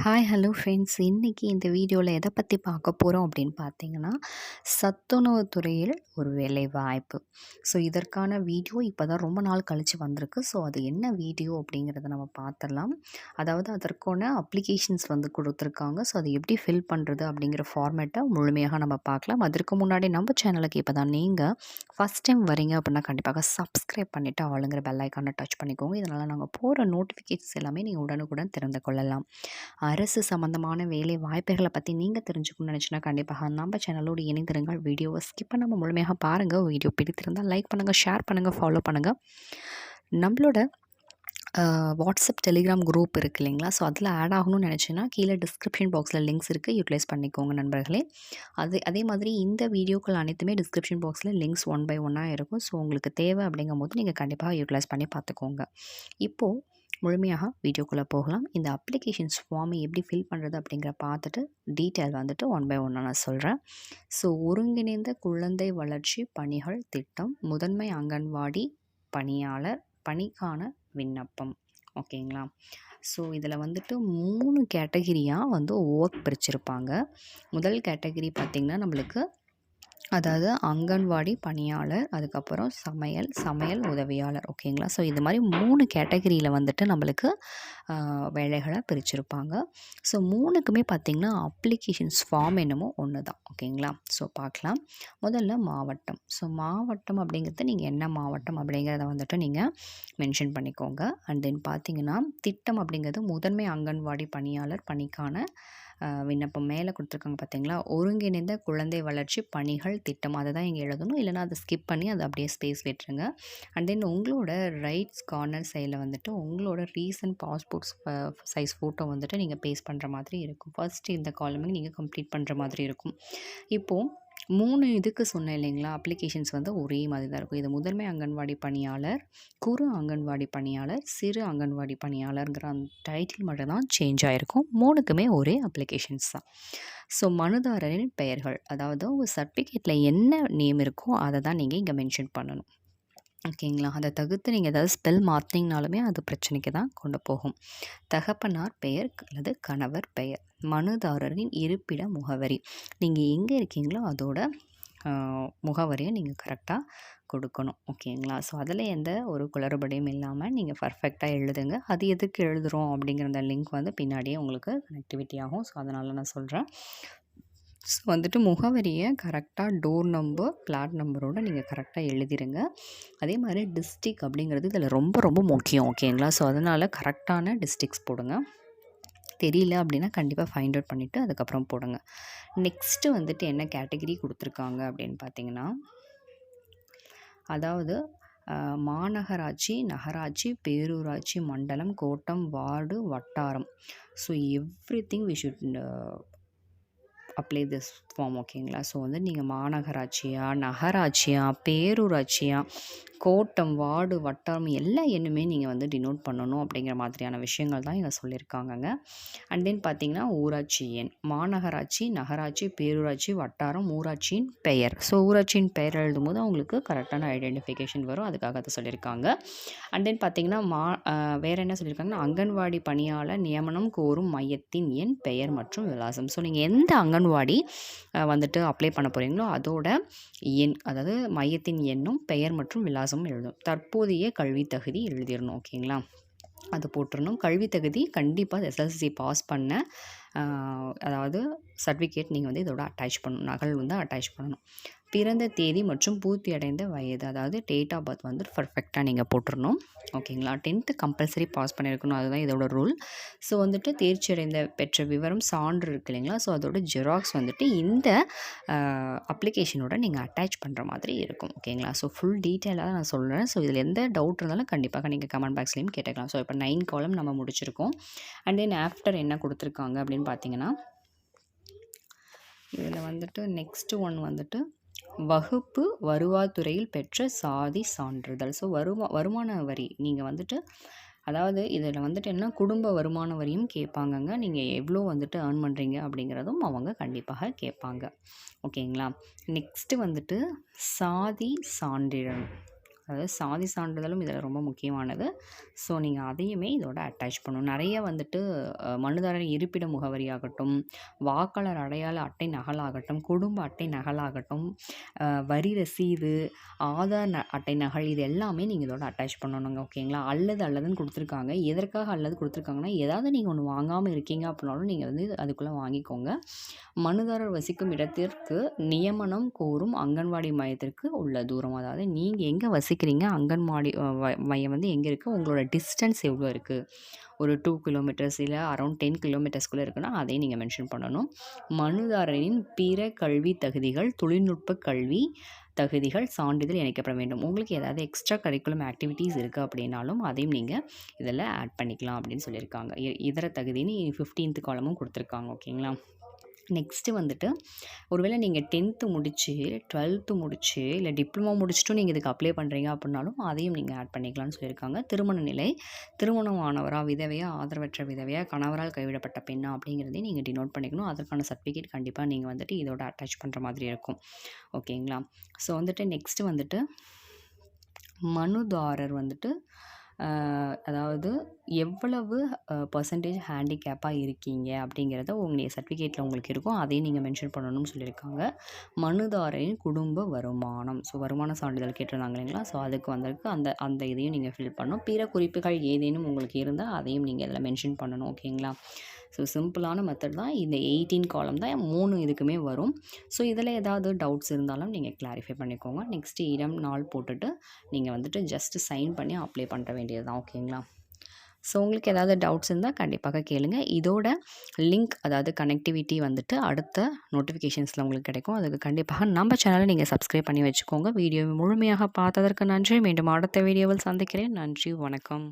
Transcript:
Hi hello friends, இன்றைக்கி இந்த வீடியோவில் எதை பற்றி பார்க்க போகிறோம் அப்படின்னு பார்த்தீங்கன்னா, சத்துணவு துறையில் ஒரு வேலை வாய்ப்பு. ஸோ இதற்கான வீடியோ இப்போ தான் ரொம்ப நாள் கழித்து வந்திருக்கு. ஸோ அது என்ன வீடியோ அப்படிங்கிறத நம்ம பார்த்துடலாம். அதாவது அதற்கான அப்ளிகேஷன்ஸ் வந்து கொடுத்துருக்காங்க. ஸோ அதை எப்படி ஃபில் பண்ணுறது அப்படிங்கிற ஃபார்மேட்டை முழுமையாக நம்ம பார்க்கலாம். அதற்கு முன்னாடி நம்ம சேனலுக்கு இப்போ தான் நீங்கள் ஃபஸ்ட் டைம் வரீங்க அப்படின்னா கண்டிப்பாக சப்ஸ்கிரைப் பண்ணிவிட்டு ஆளுங்கிற பெல் ஐக்கானை டச் பண்ணிக்கோங்க. இதனால் நாங்கள் போகிற நோட்டிஃபிகேஷன்ஸ் எல்லாமே நீங்கள் உடனுக்குடன் தெரிந்து கொள்ளலாம். அரசு சம்மந்தமான வேலை வாய்ப்புகளை பற்றி நீங்கள் தெரிஞ்சுக்கணும்னு நினச்சினா கண்டிப்பாக நம்ம சேனலோடு இணைந்திருங்கள். வீடியோவை ஸ்கிப் பண்ணாமல் முழுமையாக பாருங்கள். வீடியோ பிடித்திருந்தால் லைக் பண்ணுங்கள், ஷேர் பண்ணுங்கள், ஃபாலோ பண்ணுங்கள். நம்மளோட வாட்ஸ்அப் டெலிகிராம் குரூப் இருக்குது இல்லைங்களா? ஸோ அதில் ஆட் ஆகணும்னு நினச்சிங்கன்னா கீழே டிஸ்கிரிப்ஷன் பாக்ஸில் லிங்க்ஸ் இருக்குது, யூட்டிலைஸ் பண்ணிக்கோங்க நண்பர்களே. அதே மாதிரி இந்த வீடியோக்கள் அனைத்துமே டிஸ்கிரிப்ஷன் பாக்ஸில் லிங்க்ஸ் ஒன் பை ஒன்னாக இருக்கும். ஸோ உங்களுக்கு தேவை அப்படிங்கும் போது நீங்கள் கண்டிப்பாக யூட்டிலைஸ் பண்ணி பார்த்துக்கோங்க. இப்போது முழுமையாக வீடியோக்குள்ளே போகலாம். இந்த அப்ளிகேஷன்ஸ் ஃபார்மை எப்படி ஃபில் பண்ணுறது அப்படிங்கிற பார்த்துட்டு டீட்டெயில் வந்துட்டு ஒன் பை ஒன்னாக நான் சொல்கிறேன். ஸோ ஒருங்கிணைந்த குழந்தை வளர்ச்சி பணிகள் திட்டம் முதன்மை அங்கன்வாடி பணியாளர் பணிக்கான விண்ணப்பம். ஓகேங்களா? ஸோ இதில் வந்துட்டு 3 கேட்டகிரியாக வந்து ஒர்க் பிரிச்சிருப்பாங்க. முதல் கேட்டகிரி பார்த்திங்கன்னா நம்மளுக்கு அதாவது அங்கன்வாடி பணியாளர், அதுக்கப்புறம் சமையல் உதவியாளர். ஓகேங்களா? ஸோ இது மாதிரி 3 கேட்டகிரியில் வந்துட்டு நம்மளுக்கு வேலைகளை பிரிச்சிருப்பாங்க. ஸோ 3க்குமே பார்த்திங்கன்னா அப்ளிகேஷன்ஸ் ஃபார்ம் என்னமோ ஒன்று தான். ஓகேங்களா? ஸோ பார்க்கலாம். முதல்ல மாவட்டம். ஸோ மாவட்டம் அப்படிங்கிறது நீங்கள் என்ன மாவட்டம் அப்படிங்கிறத வந்துட்டு நீங்கள் மென்ஷன் பண்ணிக்கோங்க. அண்ட் தென் பார்த்திங்கன்னா திட்டம் அப்படிங்கிறது முதன்மை அங்கன்வாடி பணியாளர் பணிக்கான விண்ணப்பம். மேலே கொடுத்துருக்காங்க பார்த்தீங்களா, ஒருங்கிணைந்த குழந்தை வளர்ச்சி பணிகள் திட்டம். அதை தான் இங்கே எழுதணும். இல்லைனா அதை ஸ்கிப் பண்ணி அதை அப்படியே ஸ்பேஸ் விட்டுருங்க. அண்ட் தென் உங்களோட ரைட்ஸ் கார்னர் சைடில் வந்துட்டு உங்களோட ரீசன்ட் பாஸ்போர்ட்ஸ் சைஸ் ஃபோட்டோ வந்துட்டு நீங்கள் பேஸ்ட் பண்ணுற மாதிரி இருக்கும். ஃபர்ஸ்ட் இந்த காலமே நீங்கள் கம்ப்ளீட் பண்ணுற மாதிரி இருக்கும். இப்போது 3 இதுக்கு சொன்னேன் இல்லைங்களா, அப்ளிகேஷன்ஸ் வந்து ஒரே மாதிரி தான் இருக்கும். இது முதன்மை அங்கன்வாடி பணியாளர், குறு அங்கன்வாடி பணியாளர், சிறு அங்கன்வாடி பணியாளர்ங்கிற அந்த டைட்டில் மட்டும் தான் சேஞ்ச் ஆகிருக்கும். 3க்குமே ஒரே அப்ளிகேஷன்ஸ் தான். ஸோ மனுதாரரின் பெயர்கள், அதாவது உங்கள் சர்டிஃபிகேட்டில் என்ன நேம் இருக்கோ அதை தான் நீங்கள் இங்கே மென்ஷன் பண்ணணும். ஓகேங்களா? அதை தவிர்த்து நீங்கள் ஏதாவது ஸ்பெல் மாற்றினீங்கனாலுமே அது பிரச்சனைக்கு தான் கொண்டு போகும். தகப்பனார் பெயர் அல்லது கணவர் பெயர், மனுதாரரின் இருப்பிட முகவரி, நீங்கள் எங்கே இருக்கீங்களோ அதோட முகவரியை நீங்கள் கரெக்டாக கொடுக்கணும். ஓகேங்களா? ஸோ அதில் எந்த ஒரு குளறுபடியும் இல்லாமல் நீங்கள் பர்ஃபெக்டாக எழுதுங்க. அது எதுக்கு எழுதுகிறோம் அப்படிங்கிற அந்த லிங்க் வந்து பின்னாடியே உங்களுக்கு கனெக்டிவிட்டி ஆகும். ஸோ அதனால் நான் சொல்கிறேன். ஸோ வந்துட்டு முகவரியை கரெக்டாக டோர் நம்பர், பிளாட் நம்பரோடு நீங்கள் கரெக்டாக எழுதிடுங்க. அதே மாதிரி டிஸ்ட்ரிக் அப்படிங்கிறது இதில் ரொம்ப ரொம்ப முக்கியம். ஓகேங்களா? ஸோ அதனால் கரெக்டான டிஸ்ட்ரிக்ஸ் போடுங்க. தெரியல அப்படின்னா கண்டிப்பாக ஃபைண்ட் அவுட் பண்ணிவிட்டு அதுக்கப்புறம் போடுங்க. நெக்ஸ்ட்டு வந்துட்டு என்ன கேட்டகிரி கொடுத்துருக்காங்க அப்படின்னு பார்த்தீங்கன்னா, அதாவது மாநகராட்சி, நகராட்சி, பேரூராட்சி, மண்டலம், கோட்டம், வார்டு, வட்டாரம். So everything we should apply this form. ஓகேங்களா? ஸோ வந்து நீங்கள் மாநகராட்சியா, நகராட்சியா, பேரூராட்சியா, கோட்டம், வார்டு, வட்டாரம் எல்லா எண்ணுமே நீங்கள் வந்து டினோட் பண்ணணும் அப்படிங்கிற மாதிரியான விஷயங்கள் தான் இங்கே சொல்லியிருக்காங்கங்க. அண்ட் தென் பார்த்தீங்கன்னா ஊராட்சி எண், மாநகராட்சி, நகராட்சி, பேரூராட்சி, வட்டாரம், ஊராட்சியின் பெயர். ஸோ ஊராட்சியின் பெயர் எழுதும்போது அவங்களுக்கு கரெக்டான ஐடென்டிஃபிகேஷன் வரும். அதுக்காக அதை சொல்லியிருக்காங்க. அண்ட் தென் பார்த்தீங்கன்னா வேறு என்ன சொல்லியிருக்காங்கன்னா, அங்கன்வாடி பணியாளர் நியமனம் கோரும் மையத்தின் எண், பெயர் மற்றும் விலாசம். ஸோ நீங்கள் எந்த அங்கன்வாடி வந்துட்டு அப்ளை பண்ண போகிறீங்களோ அதோட எண், அதாவது மையத்தின் எண்ணும் பெயர் மற்றும் விலாசமும் எழுதணும். தற்போதைய கல்வி தகுதி எழுதிடணும். ஓகேங்களா? அது போட்டுடணும். கல்வி தகுதி கண்டிப்பாக எஸ்எல்சி பாஸ் பண்ண அதாவது சர்டிஃபிகேட் நீங்கள் வந்து இதோட அட்டாச் பண்ணணும், நகல் வந்து அட்டாச் பண்ணணும். பிறந்த தேதி மற்றும் பூர்த்தி அடைந்த வயது, அதாவது டேட் ஆஃப் பர்த் வந்து பர்ஃபெக்டாக நீங்கள் போட்டுடணும். ஓகேங்களா? 10th கம்பல்சரி பாஸ் பண்ணியிருக்கணும். அதுதான் இதோட ரூல். ஸோ வந்துட்டு தேர்ச்சி அடைந்த பெற்ற விவரம், சான்று இருக்கு இல்லைங்களா? ஸோ அதோட ஜெராக்ஸ் வந்துட்டு இந்த அப்ளிகேஷனோட நீங்கள் அட்டாச் பண்ணுற மாதிரி இருக்கும். ஓகேங்களா? ஸோ ஃபுல் டீட்டெயிலாக நான் சொல்கிறேன். ஸோ இதில் எந்த டவுட் இருந்தாலும் கண்டிப்பாக நீங்கள் கமெண்ட் பாக்ஸ்லேயும் கேட்டுக்கலாம். ஸோ இப்போ 9 காலம் நம்ம முடிச்சிருக்கோம். அண்ட் தென் ஆஃப்டர் என்ன கொடுத்துருக்காங்க அப்படின்னு பார்த்தீங்கன்னா, இதில் வந்துட்டு நெக்ஸ்ட்டு ஒன் வந்துட்டு வகுப்பு வருவாய்த்துறையில் பெற்ற சாதி சான்றிதழ். ஸோ வருமான வரி நீங்கள் வந்துட்டு, அதாவது இதில் வந்துட்டு என்ன குடும்ப வருமான வரியும் கேட்பாங்கங்க. நீங்கள் எவ்வளோ வந்துட்டு ஏர்ன் பண்ணுறீங்க அப்படிங்கிறதும் அவங்க கண்டிப்பாக கேட்பாங்க. ஓகேங்களா? நெக்ஸ்ட்டு வந்துட்டு சாதி சான்றிதழ், அதாவது சாதி சான்றிதழும் இதில் ரொம்ப முக்கியமானது. ஸோ நீங்கள் அதையுமே இதோட அட்டாச் பண்ணணும். நிறைய வந்துட்டு மனுதாரர் இருப்பிட முகவரியாகட்டும், வாக்காளர் அடையாள அட்டை நகலாகட்டும், குடும்ப அட்டை நகலாகட்டும், வரி ரசீது, ஆதார் அட்டை நகல், இது எல்லாமே நீங்கள் இதோட அட்டாச் பண்ணணுங்க. ஓகேங்களா? அல்லதுன்னு கொடுத்துருக்காங்க. எதற்காக அல்லது கொடுத்துருக்காங்கன்னா, ஏதாவது நீங்கள் ஒன்று வாங்காமல் இருக்கீங்க அப்படின்னாலும் நீங்கள் வந்து அதுக்குள்ளே வாங்கிக்கோங்க. மனுதாரர் வசிக்கும் இடத்திற்கு நியமனம் கோரும் அங்கன்வாடி மையத்திற்கு உள்ள தூரம், அதாவது நீங்கள் எங்கே வசிக்கிறீங்க, அங்கன்வாடி மையம் வந்து எங்கே இருக்குது, உங்களோட டிஸ்டன்ஸ் எவ்வளோ இருக்குது, ஒரு 2 கிலோமீட்டர்ஸ் இல்லை அரௌண்ட் 10 கிலோமீட்டர்ஸ்குள்ளே இருக்குன்னா அதையும் நீங்கள் மென்ஷன் பண்ணணும். மனுதாரரின் பிற கல்வி தகுதிகள், தொழில்நுட்ப கல்வி தகுதிகள், சான்றிதழ் இணைக்கப்பட வேண்டும். உங்களுக்கு ஏதாவது எக்ஸ்ட்ரா கரிக்குலம் ஆக்டிவிட்டீஸ் இருக்குது அப்படின்னாலும் அதையும் நீங்கள் இதில் ஆட் பண்ணிக்கலாம் அப்படின்னு சொல்லியிருக்காங்க. இதர தகுதின்னு 15th காலமும் கொடுத்துருக்காங்க. ஓகேங்களா? நெக்ஸ்ட்டு வந்துட்டு ஒருவேளை நீங்கள் 10th முடித்து 12th முடித்து இல்லை டிப்ளமோ முடிச்சுட்டும் நீங்கள் இதுக்கு அப்ளை பண்ணுறீங்க அப்படின்னாலும் அதையும் நீங்கள் ஆட் பண்ணிக்கலாம்னு சொல்லியிருக்காங்க. திருமண நிலை, திருமணமானவரா, விதவையா, ஆதரவற்ற விதவையா, கணவரால் கைவிடப்பட்ட பெண்ணா அப்படிங்கிறதையும் நீங்கள் டினோட் பண்ணிக்கணும். அதற்கான சர்டிஃபிகேட் கண்டிப்பாக நீங்கள் வந்துட்டு இதோட அட்டாச் பண்ணுற மாதிரி இருக்கும். ஓகேங்களா? ஸோ வந்துட்டு நெக்ஸ்ட்டு வந்துட்டு மனுதாரர் வந்துட்டு அதாவது எவ்வளவு பர்சன்டேஜ் ஹேண்டிகேப்பாக இருக்கீங்க அப்படிங்கிறத உங்களுடைய சர்டிஃபிகேட்டில் உங்களுக்கு இருக்கும். அதையும் நீங்கள் மென்ஷன் பண்ணணும்னு சொல்லியிருக்காங்க. மனுதாரரின் குடும்ப வருமானம், ஸோ வருமான சான்றிதழ் கேட்டிருந்தாங்க இல்லைங்களா? ஸோ அதுக்கு வந்திருக்கு. அந்த இதையும் நீங்கள் ஃபில் பண்ணணும். பிற குறிப்புகள் ஏதேனும் உங்களுக்கு இருந்தால் அதையும் நீங்கள் இதில் மென்ஷன் பண்ணணும். ஓகேங்களா? ஸோ சிம்பிளான மெத்தட் தான். இந்த 18 காலம் தான் 3 இதுக்குமே வரும். ஸோ இதில் ஏதாவது டவுட்ஸ் இருந்தாலும் நீங்கள் கிளாரிஃபை பண்ணிக்கோங்க. நெக்ஸ்ட்டு இடம் நாள் போட்டுட்டு நீங்கள் வந்துட்டு ஜஸ்ட்டு சைன் பண்ணி அப்ளை பண்ண வேண்டியது தான். ஓகேங்களா? ஸோ உங்களுக்கு ஏதாவது டவுட்ஸ் இருந்தால் கண்டிப்பாக கேளுங்க. இதோட லிங்க், அதாவது கனெக்டிவிட்டி வந்துட்டு அடுத்த நோட்டிஃபிகேஷன்ஸில் உங்களுக்கு கிடைக்கும். அதுக்கு கண்டிப்பாக நம்ம சேனலை நீங்கள் சப்ஸ்கிரைப் பண்ணி வச்சுக்கோங்க. வீடியோவை முழுமையாக பார்த்ததற்கு நன்றி. மீண்டும் அடுத்த வீடியோவில் சந்திக்கிறேன். நன்றி, வணக்கம்.